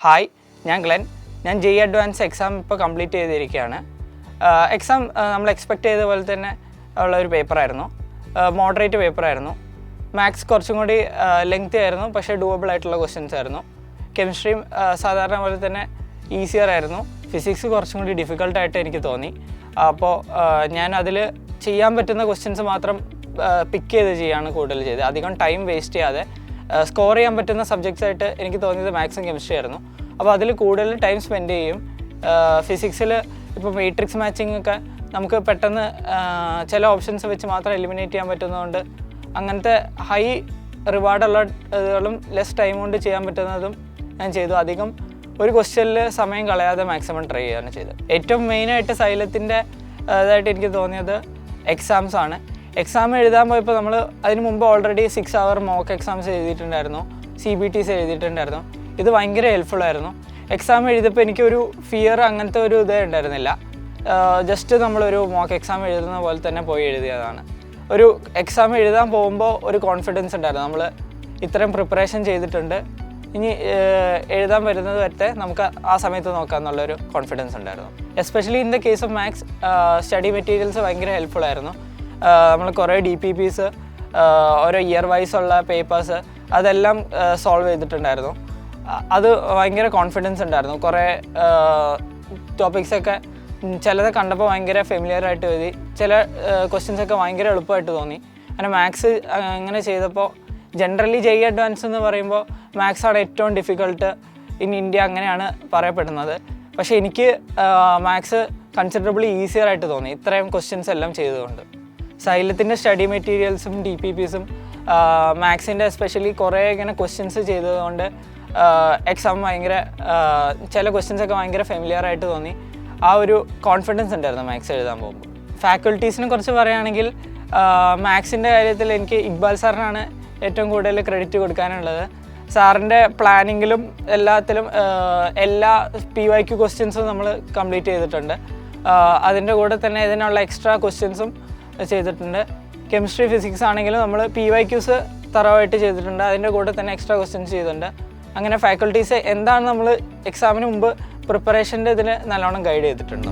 Hi, ഞാൻ Glenn. ഞാൻ JEE advance exam ഇപ്പോൾ കംപ്ലീറ്റ് ചെയ്തിരിക്കുകയാണ്. എക്സാം നമ്മൾ എക്സ്പെക്റ്റ് ചെയ്ത പോലെ തന്നെ ഉള്ള ഒരു പേപ്പറായിരുന്നു. മോഡറേറ്റ് പേപ്പറായിരുന്നു. മാത്സ് കുറച്ചും കൂടി ലെങ്തി ആയിരുന്നു, പക്ഷേ ഡൂവബിൾ ആയിട്ടുള്ള ക്വസ്റ്റ്യൻസ് ആയിരുന്നു. കെമിസ്ട്രിയും സാധാരണ പോലെ തന്നെ ഈസിയർ ആയിരുന്നു. ഫിസിക്സ് കുറച്ചും കൂടി ഡിഫിക്കൽട്ടായിട്ട് എനിക്ക് തോന്നി. അപ്പോൾ ഞാൻ അതിൽ ചെയ്യാൻ പറ്റുന്ന ക്വസ്റ്റ്യൻസ് മാത്രം പിക്ക് ചെയ്ത് ചെയ്യാണ് കൂടുതൽ ചെയ്തത്. അധികം ടൈം വേസ്റ്റ് ചെയ്യാതെ സ്കോർ ചെയ്യാൻ പറ്റുന്ന സബ്ജക്ട്സ് ആയിട്ട് എനിക്ക് തോന്നിയത് മാത്സും കെമിസ്ട്രി ആയിരുന്നു. അപ്പോൾ അതിൽ കൂടുതൽ ടൈം സ്പെൻഡ് ചെയ്യും. ഫിസിക്സിൽ ഇപ്പോൾ മാട്രിക്സ് മാച്ചിങ് ഒക്കെ നമുക്ക് പെട്ടെന്ന് ചില ഓപ്ഷൻസ് വെച്ച് മാത്രം എലിമിനേറ്റ് ചെയ്യാൻ പറ്റുന്നതുകൊണ്ട് അങ്ങനത്തെ ഹൈ റിവാർഡുള്ള ഇതുകളും ലെസ് ടൈം കൊണ്ട് ചെയ്യാൻ പറ്റുന്നതും ഞാൻ ചെയ്തു. അധികം ഒരു ക്വസ്റ്റ്യനിൽ സമയം കളയാതെ മാക്സിമം ട്രൈ ചെയ്യാണ് ചെയ്തത്. ഏറ്റവും മെയിനായിട്ട് സൈലത്തിൻ്റെ ഇതായിട്ട് എനിക്ക് തോന്നിയത് എക്സാംസ് ആണ്. എക്സാം എഴുതാൻ പോയപ്പോൾ നമ്മൾ അതിന് മുമ്പ് ഓൾറെഡി 6 hour മോക്ക് എക്സാംസ് എഴുതിയിട്ടുണ്ടായിരുന്നു, CBTs എഴുതിയിട്ടുണ്ടായിരുന്നു. ഇത് ഭയങ്കര ഹെൽപ്ഫുള്ളായിരുന്നു. എക്സാം എഴുതിയപ്പോൾ എനിക്കൊരു ഫിയർ അങ്ങനത്തെ ഒരു ഇതേ ഉണ്ടായിരുന്നില്ല. ജസ്റ്റ് നമ്മളൊരു മോക്ക് എക്സാം എഴുതുന്ന പോലെ തന്നെ പോയി എഴുതിയതാണ്. ഒരു എക്സാം എഴുതാൻ പോകുമ്പോൾ ഒരു കോൺഫിഡൻസ് ഉണ്ടായിരുന്നു. നമ്മൾ ഇത്രയും പ്രിപ്പറേഷൻ ചെയ്തിട്ടുണ്ട്, ഇനി എഴുതാൻ വരുന്നത് വരെ നമുക്ക് ആ സമയത്ത് നോക്കാമെന്നുള്ളൊരു കോൺഫിഡൻസ് ഉണ്ടായിരുന്നു. Especially in the case of maths study materials ഭയങ്കര ഹെൽപ്ഫുള്ളായിരുന്നു. നമ്മൾ കുറേ DPPs, ഓരോ ഇയർ വൈസ് ഉള്ള പേപ്പേഴ്സ് അതെല്ലാം സോൾവ് ചെയ്തിട്ടുണ്ടായിരുന്നു. അത് ഭയങ്കര കോൺഫിഡൻസ് ഉണ്ടായിരുന്നു. കുറേ ടോപ്പിക്സൊക്കെ ചിലത് കണ്ടപ്പോൾ ഭയങ്കര ഫെമിലിയർ ആയിട്ട് എഴുതി, ചില ക്വസ്റ്റ്യൻസൊക്കെ ഭയങ്കര എളുപ്പമായിട്ട് തോന്നി. അങ്ങനെ മാത്സ് അങ്ങനെ ചെയ്തപ്പോൾ ജനറലി JEE അഡ്വാൻസ് എന്ന് പറയുമ്പോൾ മാത്സാണ് ഏറ്റവും ഡിഫിക്കൾട്ട് ഇൻ ഇന്ത്യ, അങ്ങനെയാണ് പറയപ്പെടുന്നത്. പക്ഷേ എനിക്ക് മാത്സ് കൺസിഡറബിളി ഈസിയർ ആയിട്ട് തോന്നി ഇത്രയും ക്വസ്റ്റ്യൻസ് എല്ലാം ചെയ്തുകൊണ്ട്. സൈലത്തിൻ്റെ സ്റ്റഡി മെറ്റീരിയൽസും DPPസും മാത്സിൻ്റെ എസ്പെഷ്യലി കുറേ ഇങ്ങനെ ക്വസ്റ്റ്യൻസ് ചെയ്തതുകൊണ്ട് എക്സാം ഭയങ്കര ചില ക്വസ്റ്റ്യൻസൊക്കെ ഭയങ്കര ഫെമിലിയർ ആയിട്ട് തോന്നി. ആ ഒരു കോൺഫിഡൻസ് ഉണ്ടായിരുന്നു മാത്സ് എഴുതാൻ പോകുമ്പോൾ. ഫാക്കൽറ്റീസിനെ കുറിച്ച് പറയുകയാണെങ്കിൽ മാത്സിൻ്റെ കാര്യത്തിൽ എനിക്ക് ഇക്ബാൽ സാറിനാണ് ഏറ്റവും കൂടുതൽ ക്രെഡിറ്റ് കൊടുക്കാനുള്ളത്. സാറിൻ്റെ പ്ലാനിങ്ങിലും എല്ലാത്തിലും എല്ലാ PYQ ക്വസ്റ്റ്യൻസും നമ്മൾ കംപ്ലീറ്റ് ചെയ്തിട്ടുണ്ട്. അതിൻ്റെ കൂടെ തന്നെ ഇതിനുള്ള എക്സ്ട്രാ ക്വസ്റ്റ്യൻസും ചെയ്തിട്ടുണ്ട്. കെമിസ്ട്രി ഫിസിക്സ് ആണെങ്കിലും നമ്മൾ PYQs തറവായിട്ട് ചെയ്തിട്ടുണ്ട്, അതിൻ്റെ കൂടെ തന്നെ എക്സ്ട്രാ ക്വസ്റ്റ്യൻസ് ചെയ്തിട്ടുണ്ട്. അങ്ങനെ ഫാക്കൽറ്റീസ് എന്താണ് നമ്മൾ എക്സാമിന് മുമ്പ് പ്രിപ്പറേഷൻ്റെ ഇതിന് നല്ലോണം ഗൈഡ് ചെയ്തിട്ടുണ്ട്.